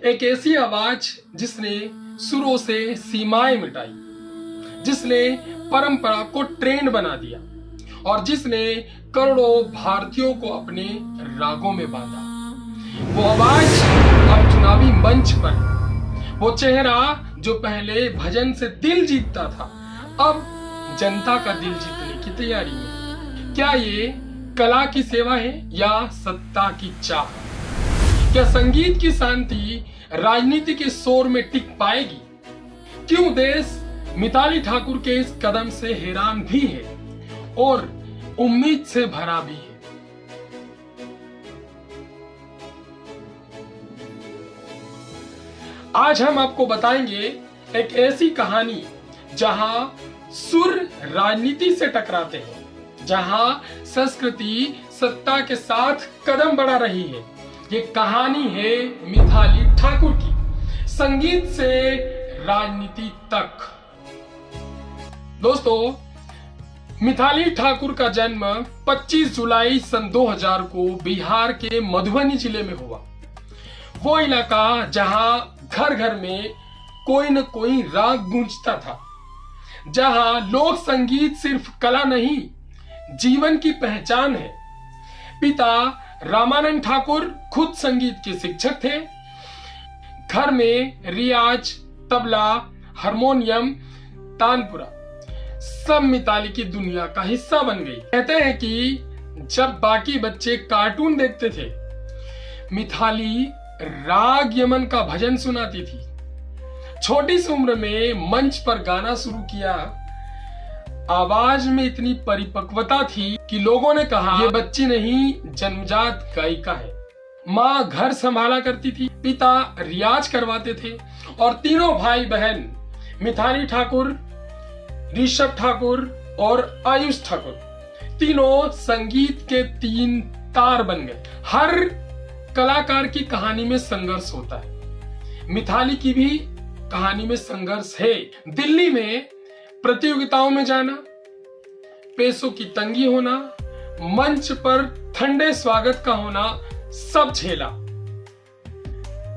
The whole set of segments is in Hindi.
एक ऐसी आवाज जिसने सुरों से सीमाएं मिटाई, जिसने परंपरा को ट्रेंड बना दिया और जिसने करोड़ों भारतीयों को अपने रागों में बांधा। वो आवाज अब चुनावी मंच पर है। वो चेहरा जो पहले भजन से दिल जीतता था, अब जनता का दिल जीतने की तैयारी में। क्या ये कला की सेवा है या सत्ता की चाह? क्या संगीत की शांति राजनीति के शोर में टिक पाएगी? क्यों देश मिताली ठाकुर के इस कदम से हैरान भी है और उम्मीद से भरा भी है। आज हम आपको बताएंगे एक ऐसी कहानी जहां सुर राजनीति से टकराते हैं, जहां संस्कृति सत्ता के साथ कदम बढ़ा रही है। ये कहानी है मिताली ठाकुर की, संगीत से राजनीति तक। दोस्तों, मिताली ठाकुर का जन्म 25 जुलाई सन 2000 को बिहार के मधुबनी जिले में हुआ। वो इलाका जहां घर घर में कोई न कोई राग गूंजता था, जहां लोक संगीत सिर्फ कला नहीं, जीवन की पहचान है। पिता रामानंद ठाकुर खुद संगीत के शिक्षक थे। घर में रियाज, तबला, हारमोनियम, तानपुरा सब मिताली की दुनिया का हिस्सा बन गई। कहते हैं कि जब बाकी बच्चे कार्टून देखते थे, मिताली राग यमन का भजन सुनाती थी। छोटी सी उम्र में मंच पर गाना शुरू किया। आवाज में इतनी परिपक्वता थी कि लोगों ने कहा ये बच्ची नहीं, जन्मजात गायिका है। माँ घर संभाला करती थी, पिता रियाज करवाते थे और तीनों भाई बहन मिताली ठाकुर, ऋषभ ठाकुर और आयुष ठाकुर, तीनों संगीत के तीन तार बन गए। हर कलाकार की कहानी में संघर्ष होता है, मिताली की भी कहानी में संघर्ष है। दिल्ली में प्रतियोगिताओं में जाना, पैसों की तंगी होना, मंच पर ठंडे स्वागत का होना, सब झेला।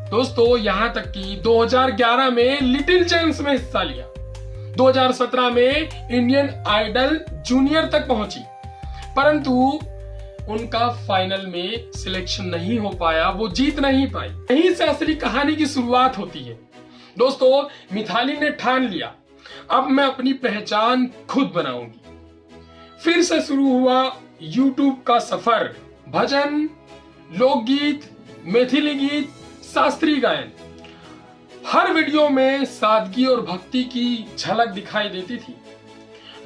दोस्तों, यहां तक कि 2011 में लिटिल चैंप्स में हिस्सा लिया। 2017 में इंडियन आइडल जूनियर तक पहुंची, परंतु उनका फाइनल में सिलेक्शन नहीं हो पाया, वो जीत नहीं पाई। यहीं से असली कहानी की शुरुआत होती है। दोस्तों, मिताली ने ठान लिया, अब मैं अपनी पहचान खुद बनाऊंगी। फिर से शुरू हुआ YouTube का सफर। भजन, लोकगीत, मैथिली गीत, शास्त्रीय गायन, हर वीडियो में सादगी और भक्ति की झलक दिखाई देती थी।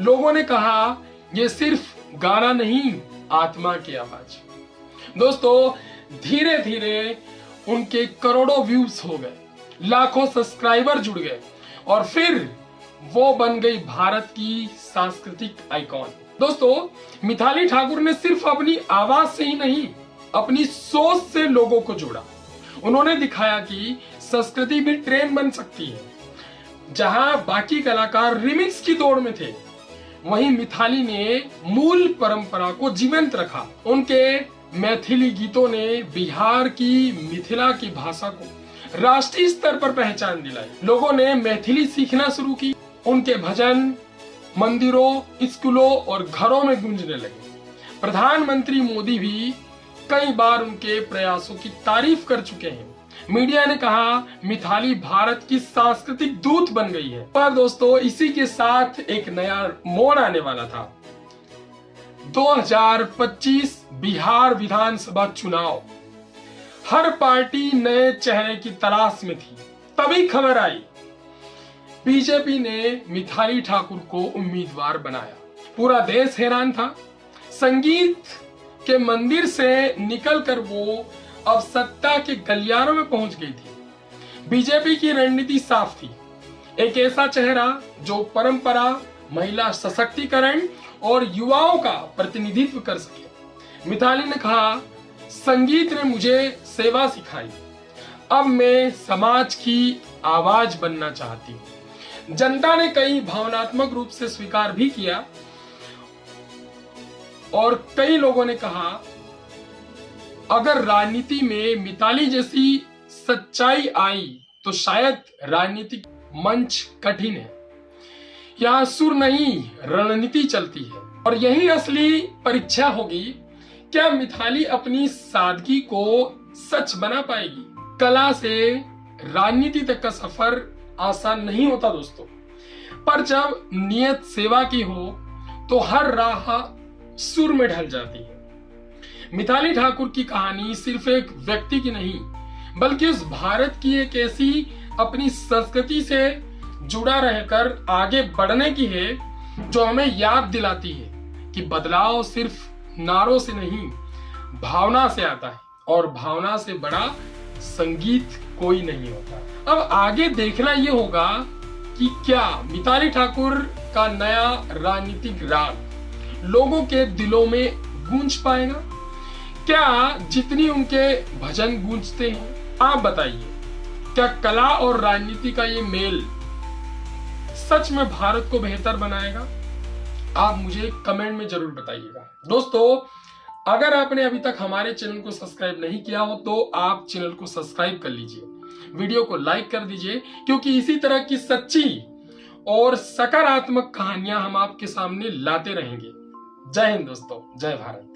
लोगों ने कहा यह सिर्फ गाना नहीं, आत्मा की आवाज। दोस्तों, धीरे धीरे उनके करोड़ों व्यूज हो गए, लाखों सब्सक्राइबर जुड़ गए और फिर वो बन गई भारत की सांस्कृतिक आइकॉन। दोस्तों, मिताली ठाकुर ने सिर्फ अपनी आवाज से ही नहीं, अपनी सोच से लोगों को जोड़ा। उन्होंने दिखाया कि संस्कृति भी ट्रेंड बन सकती है। जहां बाकी कलाकार रिमिक्स की दौड़ में थे, वहीं मिताली ने मूल परंपरा को जीवंत रखा। उनके मैथिली गीतों ने बिहार की मिथिला की भाषा को राष्ट्रीय स्तर पर पहचान दिलाई। लोगों ने मैथिली सीखना शुरू की। उनके भजन मंदिरों, स्कूलों और घरों में गूंजने लगे। प्रधानमंत्री मोदी भी कई बार उनके प्रयासों की तारीफ कर चुके हैं। मीडिया ने कहा मिताली भारत की सांस्कृतिक दूत बन गई है। पर दोस्तों, इसी के साथ एक नया मोड़ आने वाला था। 2025 बिहार विधानसभा चुनाव। हर पार्टी नए चेहरे की तलाश में थी। तभी खबर आई, बीजेपी ने मिताली ठाकुर को उम्मीदवार बनाया। पूरा देश हैरान था। संगीत के मंदिर से निकलकर वो अब सत्ता के गलियारों में पहुंच गई थी। बीजेपी की रणनीति साफ थी, एक ऐसा चेहरा जो परंपरा, महिला सशक्तिकरण और युवाओं का प्रतिनिधित्व कर सके। मिताली ने कहा, संगीत ने मुझे सेवा सिखाई, अब मैं समाज की आवाज बनना चाहती हूँ। जनता ने कई भावनात्मक रूप से स्वीकार भी किया और कई लोगों ने कहा, अगर राजनीति में मिताली जैसी सच्चाई आई तो शायद राजनीतिक मंच कठिन है। यहाँ सुर नहीं रणनीति चलती है और यही असली परीक्षा होगी। क्या मिताली अपनी सादगी को सच बना पाएगी? कला से राजनीति तक का सफर आसान नहीं होता दोस्तों, पर जब नियत सेवा की हो तो हर राह सुर में ढल जाती है। मिताली ठाकुर की कहानी सिर्फ एक व्यक्ति की नहीं, बल्कि उस भारत की एक ऐसी अपनी संस्कृति से जुड़ा रहकर आगे बढ़ने की है जो हमें याद दिलाती है कि बदलाव सिर्फ नारों से नहीं, भावना से आता है और भावना से बड़ा संगीत कोई नहीं होता। अब आगे देखना यह होगा कि क्या मिताली ठाकुर का नया राजनीतिक राग लोगों के दिलों में गूंज पाएगा? क्या जितनी उनके भजन गूंजते हैं? आप बताइए, क्या कला और राजनीति का ये मेल सच में भारत को बेहतर बनाएगा? आप मुझे कमेंट में जरूर बताइएगा। दोस्तों, अगर आपने अभी तक हमारे चैनल को सब्सक्राइब नहीं किया हो तो आप चैनल को सब्सक्राइब कर लीजिए, वीडियो को लाइक कर दीजिए, क्योंकि इसी तरह की सच्ची और सकारात्मक कहानियां हम आपके सामने लाते रहेंगे। जय हिंद दोस्तों, जय भारत।